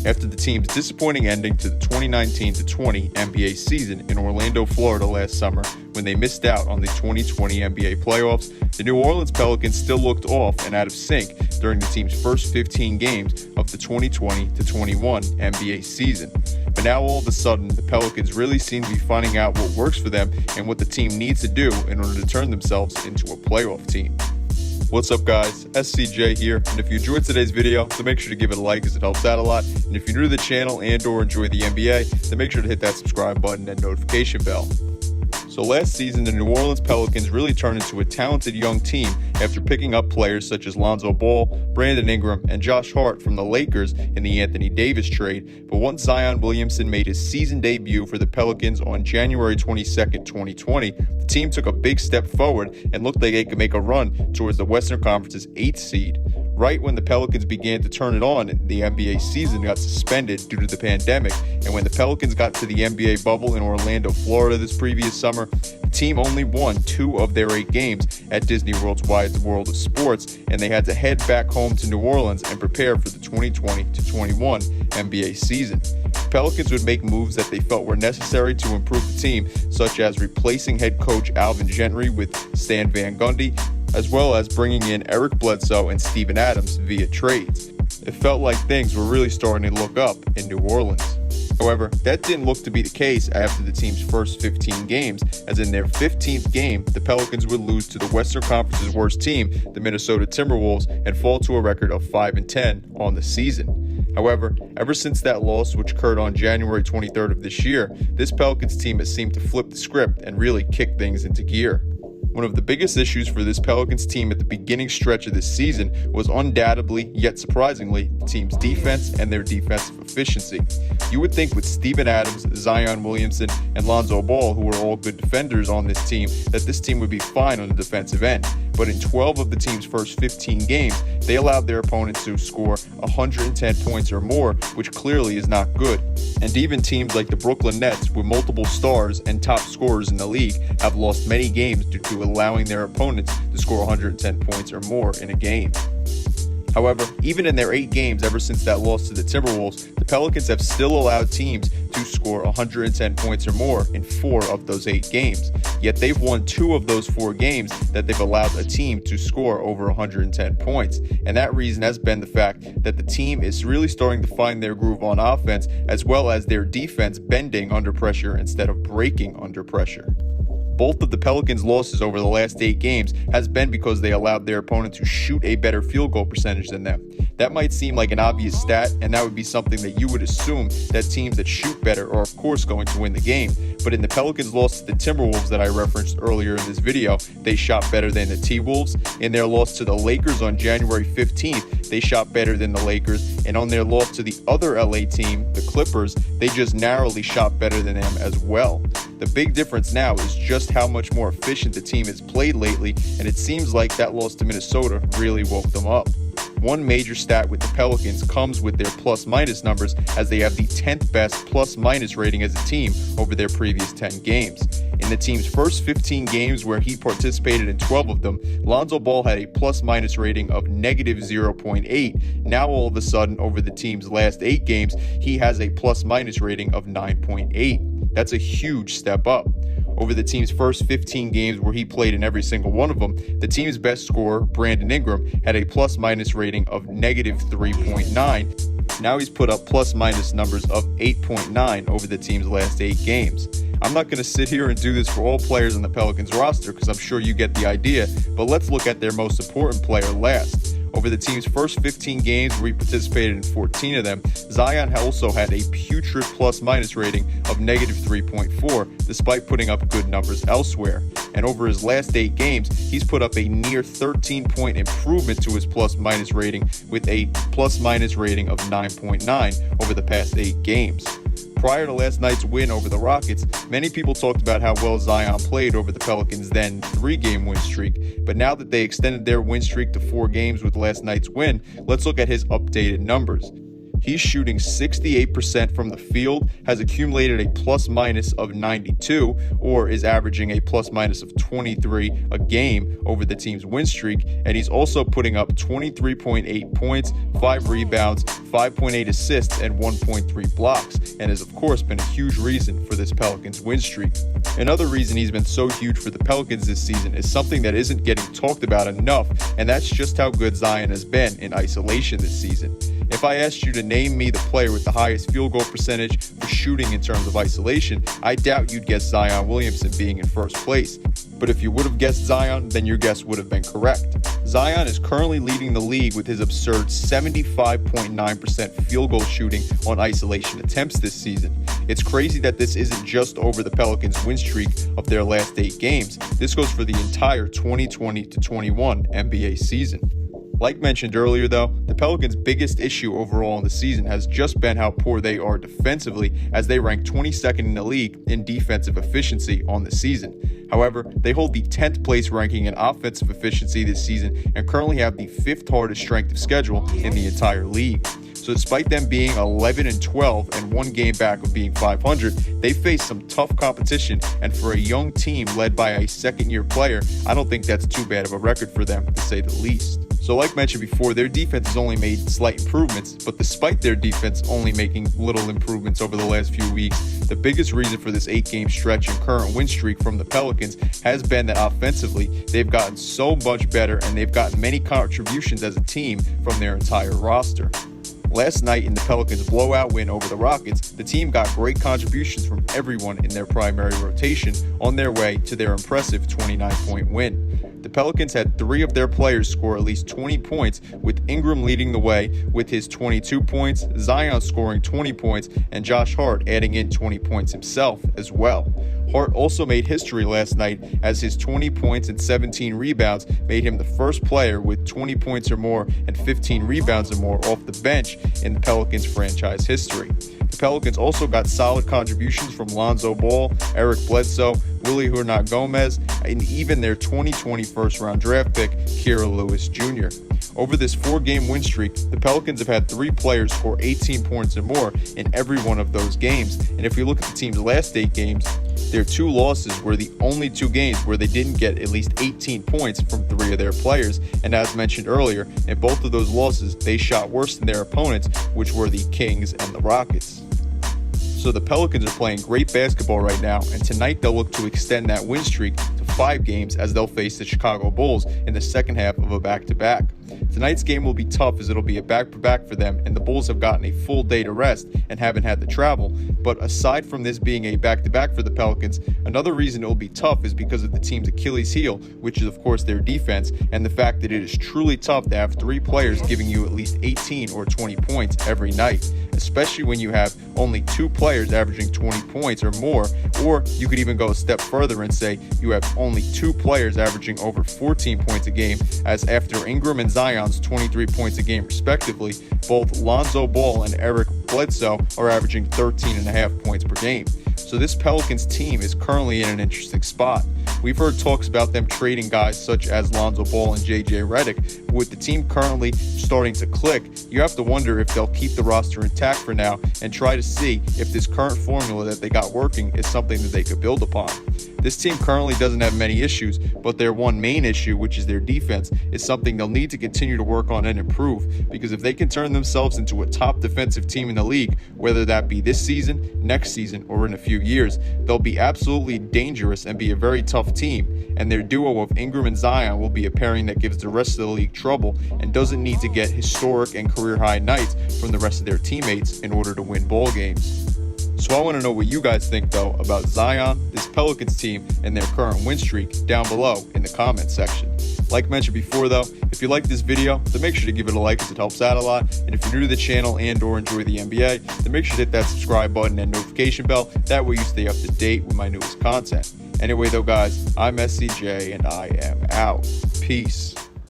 after the team's disappointing ending to the 2019-20 NBA season in Orlando, Florida last summer when they missed out on the 2020 NBA playoffs. The New Orleans Pelicans still looked off and out of sync during the team's first 15 games of the 2020-21 NBA season. But now all of a sudden, the Pelicans really seem to be finding out what works for them and what the team needs to do in order to turn themselves into a playoff team. What's up guys, SCJ here, and if you enjoyed today's video, then make sure to give it a like as it helps out a lot, and if you're new to the channel and or enjoy the NBA, then make sure to hit that subscribe button and notification bell. So last season, the New Orleans Pelicans really turned into a talented young team after picking up players such as Lonzo Ball, Brandon Ingram, and Josh Hart from the Lakers in the Anthony Davis trade. But once Zion Williamson made his season debut for the Pelicans on January 22nd, 2020, the team took a big step forward and looked like they could make a run towards the Western Conference's 8th seed. Right when the Pelicans began to turn it on, the NBA season got suspended due to the pandemic, and when the Pelicans got to the NBA bubble in Orlando, Florida this previous summer, the team only won 2 of their 8 games at Disney World's Wide World of Sports, and they had to head back home to New Orleans and prepare for the 2020-21 NBA season. The Pelicans would make moves that they felt were necessary to improve the team, such as replacing head coach Alvin Gentry with Stan Van Gundy, as well as bringing in Bledsoe and Steven Adams via trades. It felt like things were really starting to look up in New Orleans. However, that didn't look to be the case after the team's first 15 games, as in their 15th game, the Pelicans would lose to the Western Conference's worst team, the Minnesota Timberwolves, and fall to a record of 5-10 on the season. However, ever since that loss, which occurred on January 23rd of this year, this Pelicans team has seemed to flip the script and really kick things into gear. One of the biggest issues for this Pelicans team at the beginning stretch of this season was undoubtedly, yet surprisingly, the team's defense and their defensive efficiency. You would think with Steven Adams, Zion Williamson, and Lonzo Ball, who are all good defenders on this team, that this team would be fine on the defensive end. But in 12 of the team's first 15 games, they allowed their opponents to score 110 points or more, which clearly is not good. And even teams like the Brooklyn Nets, with multiple stars and top scorers in the league, have lost many games due to allowing their opponents to score 110 points or more in a game. However, even in their 8 games ever since that loss to the Timberwolves, the Pelicans have still allowed teams to score 110 points or more in 4 of those 8 games. Yet they've won 2 of those 4 games that they've allowed a team to score over 110 points. And that reason has been the fact that the team is really starting to find their groove on offense, as well as their defense bending under pressure instead of breaking under pressure. Both of the Pelicans' losses over the last 8 games has been because they allowed their opponent to shoot a better field goal percentage than them. That might seem like an obvious stat, and that would be something that you would assume that teams that shoot better are of course going to win the game. But in the Pelicans' loss to the Timberwolves that I referenced earlier in this video, they shot better than the T-Wolves. In their loss to the Lakers on January 15th, they shot better than the Lakers. And on their loss to the other LA team, the Clippers, they just narrowly shot better than them as well. The big difference now is just how much more efficient the team has played lately, and it seems like that loss to Minnesota really woke them up. One major stat with the Pelicans comes with their plus-minus numbers, as they have the 10th best plus-minus rating as a team over their previous 10 games. In the team's first 15 games, where he participated in 12 of them, Lonzo Ball had a plus-minus rating of negative 0.8. Now all of a sudden, over the team's last 8 games, he has a plus-minus rating of 9.8. That's a huge step up. Over the team's first 15 games, where he played in every single one of them, the team's best scorer, Brandon Ingram, had a plus-minus rating of negative 3.9. Now he's put up plus-minus numbers of 8.9 over the team's last 8 games. I'm not going to sit here and do this for all players on the Pelicans roster, because I'm sure you get the idea, but let's look at their most important player last. Over the team's first 15 games, where he participated in 14 of them, Zion also had a putrid plus-minus rating of negative 3.4, despite putting up good numbers elsewhere. And over his last 8 games, he's put up a near 13-point improvement to his plus-minus rating, with a plus-minus rating of 9.9 over the past 8 games. Prior to last night's win over the Rockets, many people talked about how well Zion played over the Pelicans' then 3-game win streak. But now that they extended their win streak to 4 games with last night's win, let's look at his updated numbers. He's shooting 68% from the field, has accumulated a plus-minus of 92, or is averaging a plus-minus of 23 a game over the team's win streak, and he's also putting up 23.8 points, 5 rebounds, 5.8 assists, and 1.3 blocks, and has of course been a huge reason for this Pelicans win streak. Another reason he's been so huge for the Pelicans this season is something that isn't getting talked about enough, and that's just how good Zion has been in isolation this season. If I asked you to name me the player with the highest field goal percentage for shooting in terms of isolation, I doubt you'd guess Zion Williamson being in first place. But if you would have guessed Zion, then your guess would have been correct. Zion is currently leading the league with his absurd 75.9% field goal shooting on isolation attempts this season. It's crazy that this isn't just over the Pelicans' win streak of their last 8 games. This goes for the entire 2020-21 NBA season. Like mentioned earlier though, the Pelicans' biggest issue overall in the season has just been how poor they are defensively, as they rank 22nd in the league in defensive efficiency on the season. However, they hold the 10th place ranking in offensive efficiency this season and currently have the 5th hardest strength of schedule in the entire league. So despite them being 11-12 and 1 game back of being 500, they face some tough competition, and for a young team led by a second-year player, I don't think that's too bad of a record for them, to say the least. So like mentioned before, their defense has only made slight improvements, but despite their defense only making little improvements over the last few weeks, the biggest reason for this 8-game stretch and current win streak from the Pelicans has been that offensively, they've gotten so much better and they've gotten many contributions as a team from their entire roster. Last night in the Pelicans' blowout win over the Rockets, the team got great contributions from everyone in their primary rotation on their way to their impressive 29-point win. The Pelicans had 3 of their players score at least 20 points, with Ingram leading the way with his 22 points, Zion scoring 20 points, and Josh Hart adding in 20 points himself as well. Hart also made history last night, as his 20 points and 17 rebounds made him the first player with 20 points or more and 15 rebounds or more off the bench in the Pelicans franchise history. The Pelicans also got solid contributions from Lonzo Ball, Eric Bledsoe, Willie Hernangomez, and even their 2020 first-round draft pick, Kira Lewis Jr. Over this 4-game win streak, the Pelicans have had 3 players score 18 points or more in every one of those games, and if we look at the team's last 8 games, their 2 losses were the only 2 games where they didn't get at least 18 points from 3 of their players, and as mentioned earlier, in both of those losses, they shot worse than their opponents, which were the Kings and the Rockets. So the Pelicans are playing great basketball right now, and tonight they'll look to extend that win streak to 5 games as they'll face the Chicago Bulls in the second half of a back-to-back. Tonight's game will be tough as it'll be a back-to-back for them, and the Bulls have gotten a full day to rest and haven't had to travel. But aside from this being a back-to-back for the Pelicans, another reason it will be tough is because of the team's Achilles heel, which is of course their defense, and the fact that it is truly tough to have 3 players giving you at least 18 or 20 points every night, especially when you have only 2 players averaging 20 points or more, or you could even go a step further and say you have only 2 players averaging over 14 points a game, as after Ingram and Zion's 23 points a game respectively, both Lonzo Ball and Eric Bledsoe are averaging 13.5 points per game. So this Pelicans team is currently in an interesting spot. We've heard talks about them trading guys such as Lonzo Ball and JJ Redick, but with the team currently starting to click, you have to wonder if they'll keep the roster intact for now and try to see if this current formula that they got working is something that they could build upon. This team currently doesn't have many issues, but their one main issue, which is their defense, is something they'll need to continue to work on and improve, because if they can turn themselves into a top defensive team in the league, whether that be this season, next season, or in a few years, they'll be absolutely dangerous and be a very tough team, and their duo of Ingram and Zion will be a pairing that gives the rest of the league trouble and doesn't need to get historic and career-high nights from the rest of their teammates in order to win ball games. So I want to know what you guys think, though, about Zion, this Pelicans team, and their current win streak down below in the comment section. Like mentioned before, though, if you like this video, then make sure to give it a like as it helps out a lot. And if you're new to the channel and or enjoy the NBA, then make sure to hit that subscribe button and notification bell. That way you stay up to date with my newest content. Anyway, though, guys, I'm SCJ, and I am out. Peace.